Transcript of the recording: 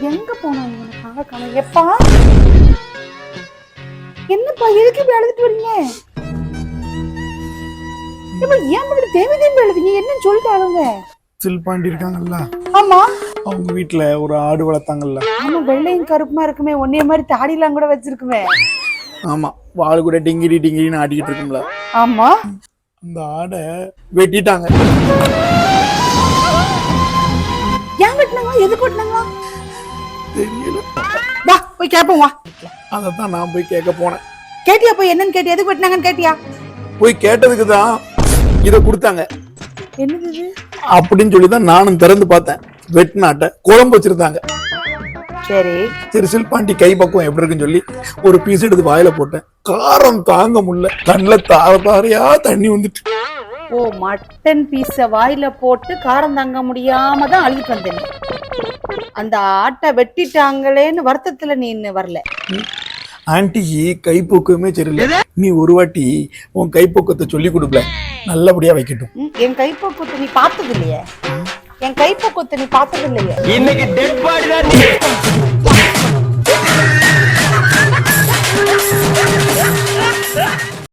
எங்க போனாங்க? எப்பா என்னப்பா எதுக்கு இப்படி அழுதுட்டு வரீங்க? ஏன் இப்படி தேவி தேவி எழுதுங்க? என்னன்னு சொல்லிட்டு அவங்க சில்பாண்டி இருக்காங்கல்ல, ஆமா அவங்க வீட்டுல ஒரு ஆடு வளர்த்தாங்கல்ல. ஆமா, வெள்ளையும் கருப்புமா இருக்குமே, ஒன்னே மாதிரி தாடிலாம் கூட வச்சிருக்குமே. ஆமா, வாள் கூட டிங்கிரி டிங்கிரின்னு ஆடிக்கிட்டு இருக்கும்ல. ஆமா, அந்த ஆடை வெட்டிட்டாங்க. ஏன் வெட்டினாங்க? எதுக்கு வெட்டினாங்க தெரியல. வா போய் கேப்போம், வா. அதத்தான் நான் போய் கேட்க போனேன். கேட்டியா? போய் என்னன்னு கேட்டியா? எதுக்கு வெட்டினாங்கன்னு கேட்டியா? போய் கேட்டதுக்கு தான் இதை கொடுத்தாங்க. என்னது இது அப்படின்னு சொல்லிதான் நானும் திறந்து பார்த்தேன். வெட்டினாட்ட குழம்பு வச்சிருந்தாங்க. சரி சரி, சில்பாண்டி கை பக்குவம் எப்படி இருக்குன்னு சொல்லி ஒரு பீஸ் எடுத்து வாயில போட்டேன். காரம் தாங்க முடியல, கண்ணுல தார தாரையா தண்ணி வந்துட்டு. ஓ, மட்டன் பீஸ வாயில போட்டு காரம் தாங்க முடியாம தான் அழுதுட்டு வந்தேன். அந்த ஆட்டை வெட்டிட்டாங்களேன்னு வருத்தத்துல நீ இன்னும் வரல. ஆன்டிக்கு கைப்போக்கமே சரியில்லை. நீ ஒரு வாட்டி உன் கைப்போக்கத்தை சொல்லி கொடுக்கல, நல்லபடியா வைக்கட்டும். என் கைப்போக்கத்தை நீ பார்த்தது இல்லையே. என் கைப்போக்கத்தை நீ பார்த்தது இல்லையே. இன்னைக்கு டெட் பாடி தான்.